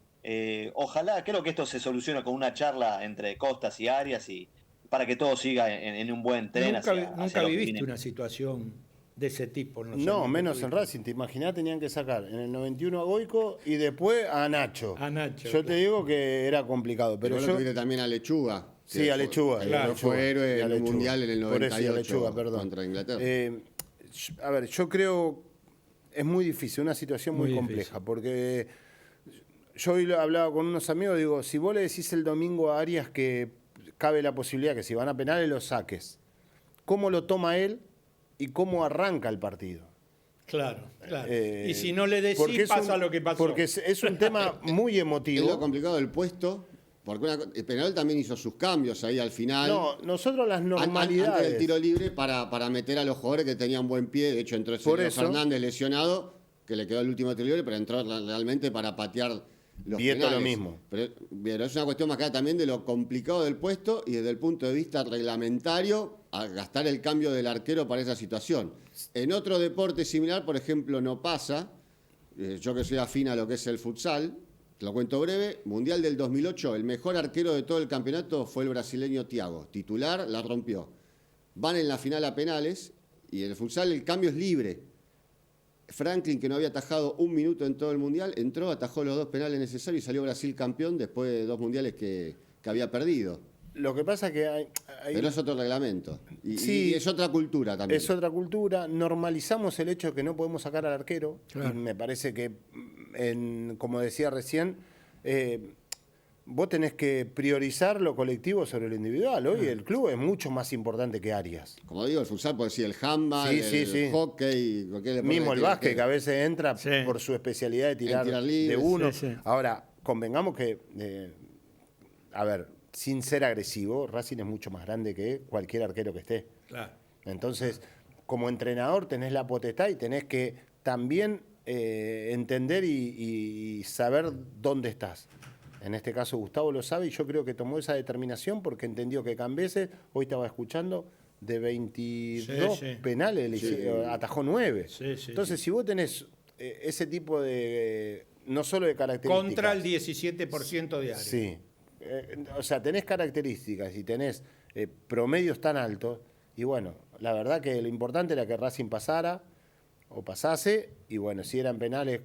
ojalá, creo que esto se soluciona con una charla entre Costas y Arias, y para que todo siga en un buen tren. Nunca viviste una situación de ese tipo. No, menos en Racing. Te imaginás, tenían que sacar en el 91 a Goico y después a Nacho. Yo te digo que era complicado. Pero yo tuviste también a Lechuga. Sí, a Lechuga. Claro, fue héroe en el Mundial en el 98 Lechuga, contra Inglaterra. A ver, yo creo es muy difícil, una situación muy compleja, porque yo hoy hablaba con unos amigos, digo, si vos le decís el domingo a Arias que cabe la posibilidad que si van a penales lo saques, ¿cómo lo toma él y cómo arranca el partido. Claro, claro. Y si no le decís, pasa lo que pasó. Porque es un tema muy emotivo. Es lo complicado del puesto, porque Peñarol también hizo sus cambios ahí al final. No, nosotros las normalidades. Antes del tiro libre para meter a los jugadores que tenían buen pie. De hecho, entró Sergio Fernández lesionado, que le quedó el último tiro libre, pero entró realmente para patear los Vieto penales. lo mismo. Pero es una cuestión más clara también de lo complicado del puesto y desde el punto de vista reglamentario, a gastar el cambio del arquero para esa situación. En otro deporte similar, por ejemplo, no pasa. Yo que soy afín a lo que es el futsal, te lo cuento breve. Mundial del 2008, el mejor arquero de todo el campeonato fue el brasileño Thiago. Titular, la rompió. Van en la final a penales y en el futsal el cambio es libre. Franklin, que no había atajado un minuto en todo el Mundial, entró, atajó los 2 penales necesarios y salió Brasil campeón después de 2 mundiales que había perdido. Lo que pasa es que hay... Pero es otro reglamento. Sí, y es otra cultura también. Es otra cultura. Normalizamos el hecho de que no podemos sacar al arquero. Claro. Y me parece que, como decía recién, vos tenés que priorizar lo colectivo sobre lo individual. Hoy el club es mucho más importante que Arias. Como digo, el futsal puede decir el handball, el hockey, cualquier deporte. Mismo el básquet, que a veces entra por su especialidad de tirar libre, de uno. Ahora, convengamos que, a ver, sin ser agresivo, Racing es mucho más grande que cualquier arquero que esté. Claro. Entonces, como entrenador tenés la potestad y tenés que también entender y saber dónde estás. En este caso Gustavo lo sabe y yo creo que tomó esa determinación porque entendió que Cambeses, hoy estaba escuchando, de 22 penales atajó 9. Entonces, si vos tenés ese tipo de, no solo de características. Contra el 17% de área. Sí. O sea, tenés características y tenés promedios tan altos. Y bueno, la verdad que lo importante era que Racing pasara o pasase. Y bueno, si eran penales...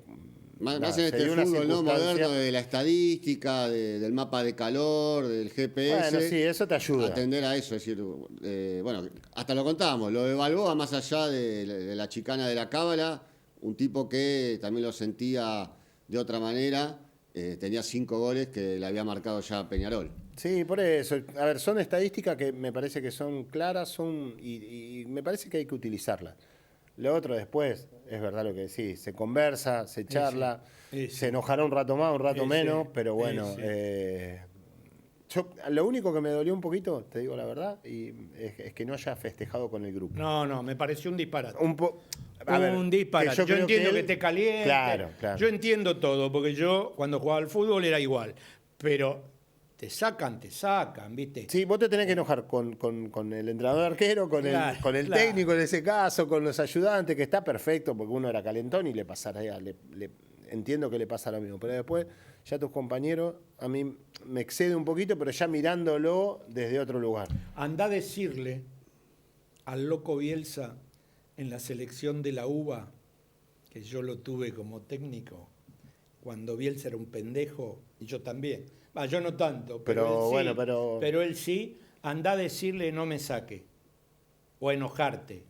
Más en este fútbol ¿no? moderno de la estadística, del mapa de calor, del GPS. Bueno, sí, eso te ayuda. Atender a eso. Es decir, bueno, hasta lo contábamos. Lo de Balboa, más allá de la chicana de la cábala, un tipo que también lo sentía de otra manera. Tenía 5 goles que le había marcado ya Peñarol. Sí, por eso. A ver, son estadísticas que me parece que son claras y me parece que hay que utilizarlas. Lo otro después, es verdad lo que decís, se conversa, se charla, se enojará un rato más, un rato menos, pero bueno, yo, lo único que me dolió un poquito, te digo la verdad, es que no haya festejado con el grupo. No, me pareció un disparate. Un disparate. Yo entiendo que te caliente. Claro. Yo entiendo todo, porque yo cuando jugaba al fútbol era igual, pero... Te sacan, ¿viste? Sí, vos te tenés que enojar con el entrenador arquero, con el técnico en ese caso, con los ayudantes, que está perfecto, porque uno era calentón y le pasará, entiendo que le pasa lo mismo. Pero después, ya tus compañeros, a mí me excede un poquito, pero ya mirándolo desde otro lugar. Andá a decirle al loco Bielsa en la selección de la UBA, que yo lo tuve como técnico, cuando Bielsa era un pendejo, y yo también. Yo no tanto, pero él sí, pero él sí, andá a decirle no me saque, o a enojarte.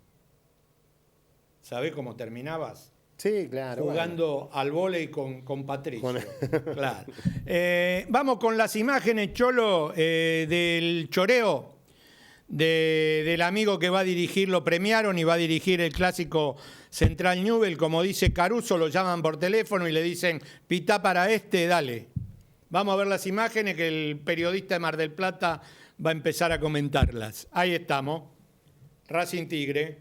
¿Sabés cómo terminabas? Sí, claro. Jugando al vóley con Patricio. Claro. Vamos con las imágenes, Cholo, del choreo del amigo que va a dirigir, lo premiaron y va a dirigir el clásico Central Newell. Como dice Caruso, lo llaman por teléfono y le dicen, pitá para dale. Vamos a ver las imágenes que el periodista de Mar del Plata va a empezar a comentarlas. Ahí estamos. Racing Tigre.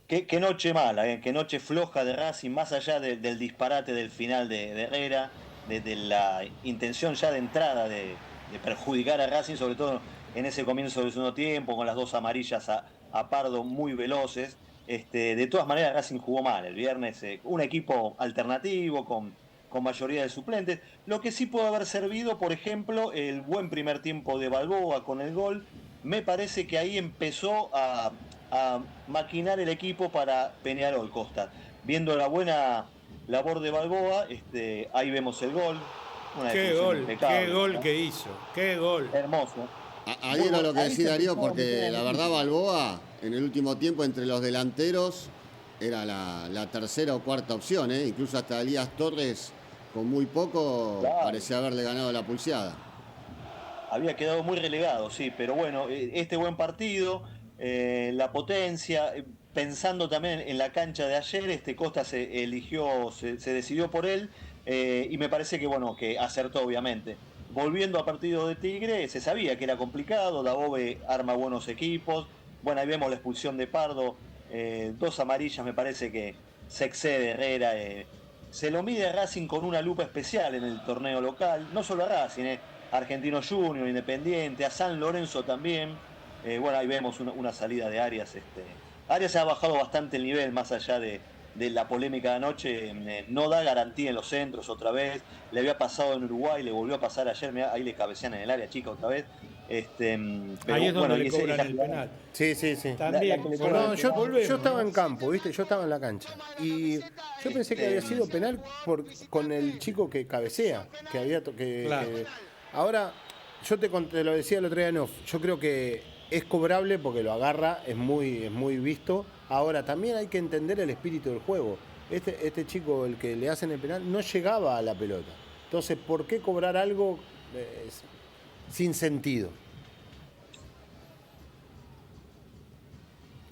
Qué noche mala, qué noche floja de Racing, más allá del disparate del final de Herrera, de la intención ya de entrada de perjudicar a Racing, sobre todo en ese comienzo del segundo tiempo, con las 2 amarillas a Pardo muy veloces. De todas maneras, Racing jugó mal el viernes, un equipo alternativo con mayoría de suplentes. Lo que sí puede haber servido, por ejemplo, el buen primer tiempo de Balboa con el gol. Me parece que ahí empezó a maquinar el equipo para Peñarol, Costa. Viendo la buena labor de Balboa, ahí vemos el gol. Qué gol, ¿no? Que hizo, qué gol. Hermoso. Ahí era lo que decía Darío, porque la verdad Balboa, en el último tiempo, entre los delanteros, era la tercera o cuarta opción, incluso hasta Elías Torres, con muy poco, parecía haberle ganado la pulseada. Había quedado muy relegado, sí, pero bueno, este buen partido, la potencia, pensando también en la cancha de ayer, Costa se decidió por él, y me parece que bueno, que acertó obviamente. Volviendo a partido de Tigre, se sabía que era complicado, Dabove arma buenos equipos, bueno, ahí vemos la expulsión de Pardo, 2 amarillas, me parece que se excede Herrera, se lo mide Racing con una lupa especial en el torneo local, no solo a Racing, Argentino Junior, Independiente, a San Lorenzo también. Bueno, ahí vemos una salida de Arias. Arias ha bajado bastante el nivel, más allá de la polémica de anoche. No da garantía en los centros otra vez. Le había pasado en Uruguay, le volvió a pasar ayer. Mirá, ahí le cabecean en el área chica otra vez. Pero, ahí es donde bueno, le cobran el penal. Sí. También. No, yo estaba en campo, ¿viste? Yo estaba en la cancha. Y yo pensé que había sido penal con el chico que cabecea. Que había Claro. Ahora, yo te lo decía el otro día en off. Yo creo que es cobrable porque lo agarra, es muy visto. Ahora, también hay que entender el espíritu del juego. Este chico, el que le hacen el penal, no llegaba a la pelota. Entonces, ¿por qué cobrar algo sin sentido?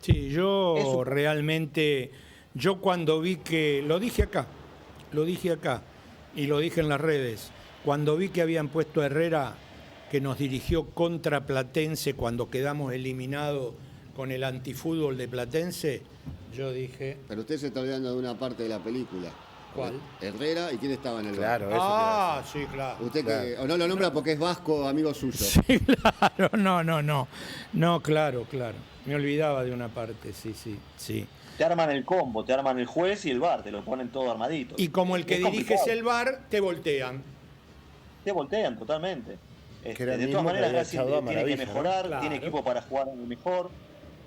Sí, yo realmente, yo cuando vi que, lo dije acá, y lo dije en las redes, cuando vi que habían puesto a Herrera, que nos dirigió contra Platense cuando quedamos eliminados con el antifútbol de Platense, yo dije... Pero usted se está olvidando de una parte de la película. ¿Cuál? Herrera, ¿y quién estaba en el Claro, bar? eso sí, claro. Usted claro. que, o no lo nombra porque es vasco, amigo suyo. Sí, claro, no, claro. Me olvidaba de una parte, sí. Te arman el combo, te arman el juez y el VAR, te lo ponen todo armadito. Y como el que Es diriges complicado. el VAR, te voltean. Te voltean totalmente. Que era el De mismo todas que maneras, había Racing echado a tiene que Maravilla, mejorar, ¿no? Claro. tiene equipo para jugar mejor.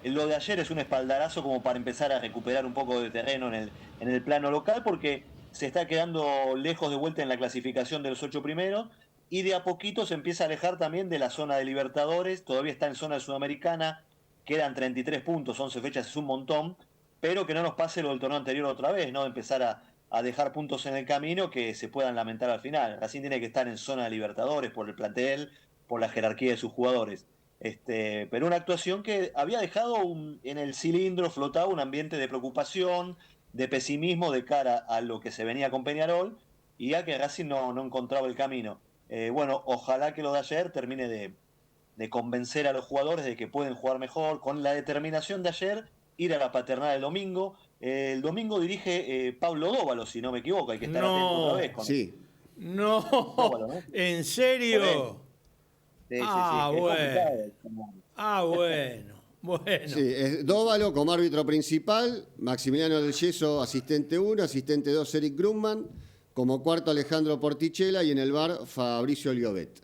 Lo de ayer es un espaldarazo como para empezar a recuperar un poco de terreno en el plano local, porque se está quedando lejos de vuelta en la clasificación de los 8 primeros, y de a poquito se empieza a alejar también de la zona de Libertadores. Todavía está en zona de Sudamericana, quedan 33 puntos, 11 fechas, es un montón, pero que no nos pase lo del torneo anterior otra vez, ¿no? Empezar a dejar puntos en el camino que se puedan lamentar al final. Racing tiene que estar en zona de Libertadores por el plantel, por la jerarquía de sus jugadores. Pero una actuación que había dejado en el cilindro, flotaba un ambiente de preocupación, de pesimismo de cara a lo que se venía con Peñarol, y a que Racing no encontraba el camino. Bueno, ojalá que lo de ayer termine de convencer a los jugadores de que pueden jugar mejor, con la determinación de ayer, ir a la Paternal el domingo. El domingo dirige Pablo Dóvalo, si no me equivoco, hay que estar atento otra vez. Sí. No, Dóvalo, ¿no? ¿en serio? Sí, Ah, es bueno. Bueno. Sí, es Dóvalo como árbitro principal, Maximiliano del Yeso, asistente 1, asistente 2, Eric Grumman, como cuarto Alejandro Portichela y en el bar Fabricio Liobet.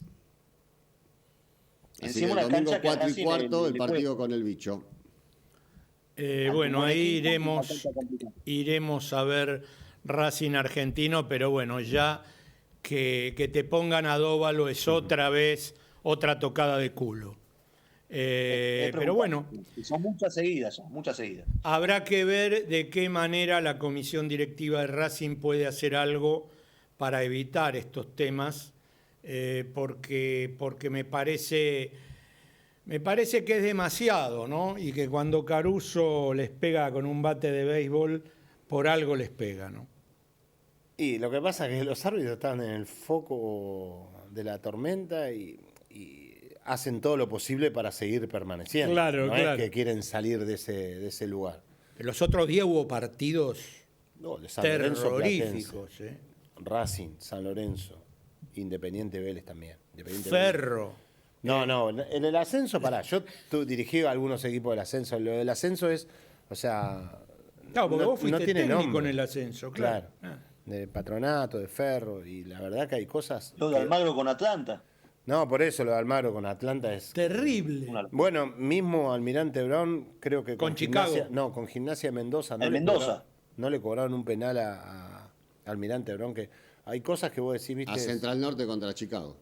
Así que el domingo 4 y cuarto el partido con el bicho. Bueno, ahí iremos a ver Racing Argentino, pero bueno, ya que te pongan a Dóvalo es otra vez otra tocada de culo. Pero bueno, son muchas seguidas. habrá que ver de qué manera la comisión directiva de Racing puede hacer algo para evitar estos temas, porque me parece que es demasiado, ¿no? Y que cuando Caruso les pega con un bate de béisbol, por algo les pega, ¿no? Y lo que pasa es que los árbitros están en el foco de la tormenta y hacen todo lo posible para seguir permaneciendo. Claro, no claro. es que quieren salir de ese lugar. Los otros días hubo partidos de San Lorenzo, terroríficos. Platense, Racing, San Lorenzo, Independiente Vélez también. Ferro. No, en el ascenso, tú dirigí a algunos equipos del ascenso. Lo del ascenso es, o sea... Claro, porque vos fuiste tiene técnico nombre. en el ascenso, claro. De Patronato, de Ferro, y la verdad que hay cosas... Lo de Almagro con Atlanta. No, por eso lo de Almagro con Atlanta es... Terrible. Bueno, mismo Almirante Brown, creo que con Chicago. Con Gimnasia Mendoza. No le cobraron un penal a Almirante Brown, que hay cosas que vos decís, viste... A Central Norte contra Chicago.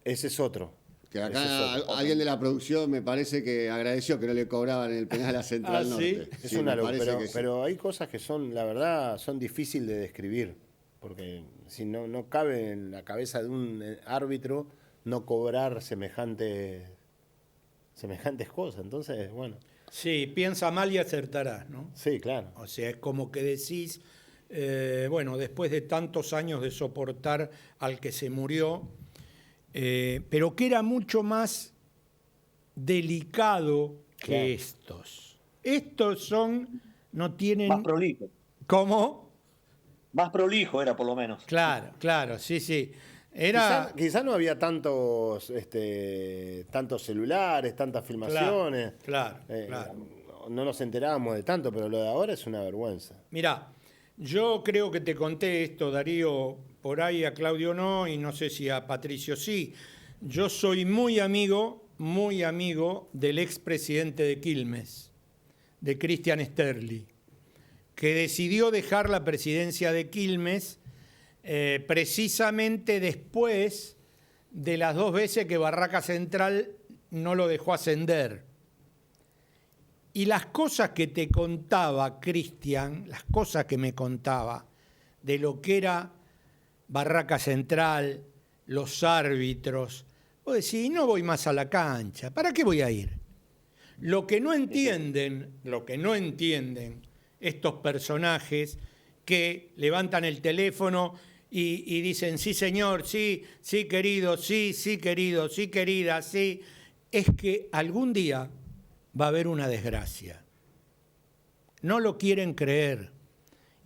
Ese es otro. Que acá alguien de la producción me parece que agradeció que no le cobraban el penal a Central Norte. Es Sí, una me locura, parece que pero hay cosas que son, la verdad, son difíciles de describir, porque si no cabe en la cabeza de un árbitro no cobrar semejantes cosas. Entonces, bueno. Sí, piensa mal y acertarás, ¿no? Sí, claro. O sea, es como que decís, bueno, después de tantos años de soportar al que se murió, pero que era mucho más delicado que estos. Estos no tienen... Más prolijo. ¿Cómo? Más prolijo era, por lo menos. Claro, sí. Quizá no había tantos celulares, tantas filmaciones. Claro. No nos enterábamos de tanto, pero lo de ahora es una vergüenza. Mirá, yo creo que te conté esto, Darío, por ahí a Claudio no, y no sé si a Patricio sí. Yo soy muy amigo del expresidente de Quilmes, de Cristian Sterli, que decidió dejar la presidencia de Quilmes precisamente después de las 2 veces que Barraca Central no lo dejó ascender. Y las cosas que te contaba Cristian, las cosas que me contaba de lo que era Barraca Central, los árbitros, vos decís, no voy más a la cancha, ¿para qué voy a ir? Lo que no entienden estos personajes que levantan el teléfono y dicen, sí señor, sí querido, sí querido, sí querida, sí, es que algún día va a haber una desgracia. No lo quieren creer.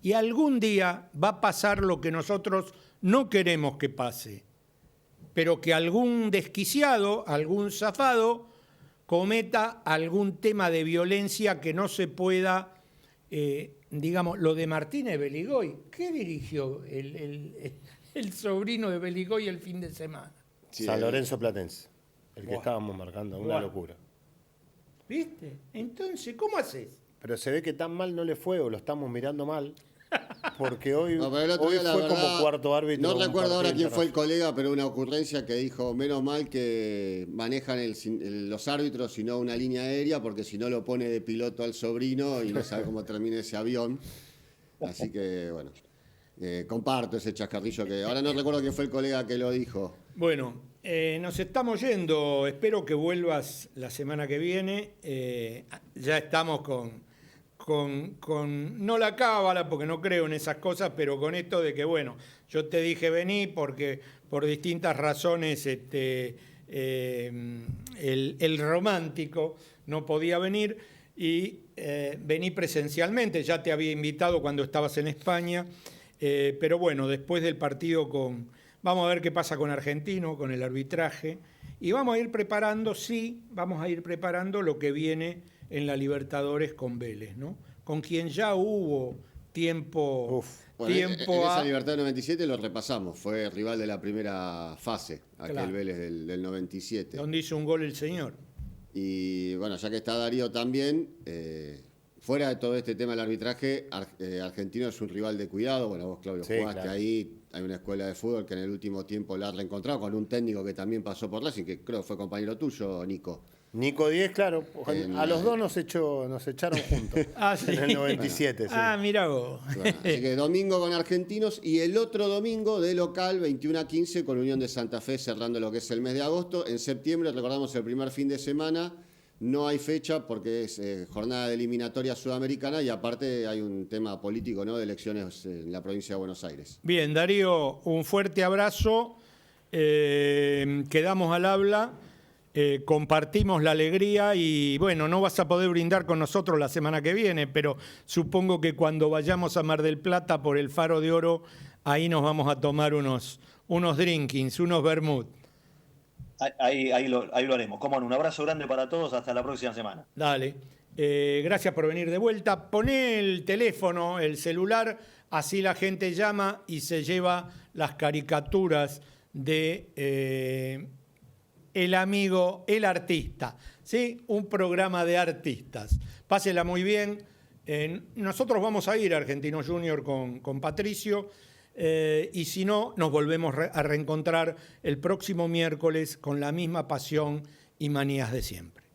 Y algún día va a pasar lo que nosotros no queremos que pase, pero que algún desquiciado, algún zafado, cometa algún tema de violencia que no se pueda, digamos, lo de Martínez Beligoy. ¿Qué dirigió el sobrino de Beligoy el fin de semana? Sí, San Lorenzo Platense, el que estábamos marcando, una locura. ¿Viste? Entonces, ¿cómo haces? Pero se ve que tan mal no le fue o lo estamos mirando mal. Porque hoy fue verdad, como cuarto árbitro. No recuerdo ahora quién fue el colega, pero una ocurrencia que dijo, menos mal que manejan los árbitros y no una línea aérea, porque si no lo pone de piloto al sobrino y no sabe cómo termina ese avión. Así que, bueno, comparto ese chascarrillo que ahora no recuerdo quién fue el colega que lo dijo. Bueno, nos estamos yendo. Espero que vuelvas la semana que viene. Ya estamos con no la cábala, porque no creo en esas cosas, pero con esto de que, bueno, yo te dije vení porque por distintas razones el romántico no podía venir y vení presencialmente. Ya te había invitado cuando estabas en España, pero bueno, después del partido vamos a ver qué pasa con Argentino, con el arbitraje, y vamos a ir preparando lo que viene en la Libertadores con Vélez, ¿no? Con quien ya hubo tiempo... Bueno, en esa Libertadores 97 lo repasamos, fue rival de la primera fase, aquel Vélez del 97. Donde hizo un gol el señor. Y bueno, ya que está Darío también, fuera de todo este tema del arbitraje, Argentino es un rival de cuidado. Bueno, vos, Claudio, jugaste ahí, hay una escuela de fútbol que en el último tiempo la ha reencontrado con un técnico que también pasó por Racing, que creo que fue compañero tuyo, Nico. Nico 10, claro. A los dos nos echaron juntos. ¿Sí? En el 97. Bueno. Sí. Mirá vos. Bueno, así que domingo con Argentinos y el otro domingo de local, 21-15, con Unión de Santa Fe, cerrando lo que es el mes de agosto. En septiembre, recordamos el primer fin de semana, no hay fecha porque es jornada de eliminatoria sudamericana y aparte hay un tema político, ¿no?, de elecciones en la provincia de Buenos Aires. Bien, Darío, un fuerte abrazo. Quedamos al habla. Compartimos la alegría y bueno, no vas a poder brindar con nosotros la semana que viene, pero supongo que cuando vayamos a Mar del Plata por el Faro de Oro, ahí nos vamos a tomar unos drinkings, unos vermut. Ahí lo haremos. Como no, un abrazo grande para todos, hasta la próxima semana. Dale, gracias por venir de vuelta. Poné el teléfono, el celular, así la gente llama y se lleva las caricaturas de... el amigo, el artista, ¿sí? Un programa de artistas. Pásela muy bien. Nosotros vamos a ir a Argentino Junior con Patricio y si no, nos volvemos a reencontrar el próximo miércoles con la misma pasión y manías de siempre.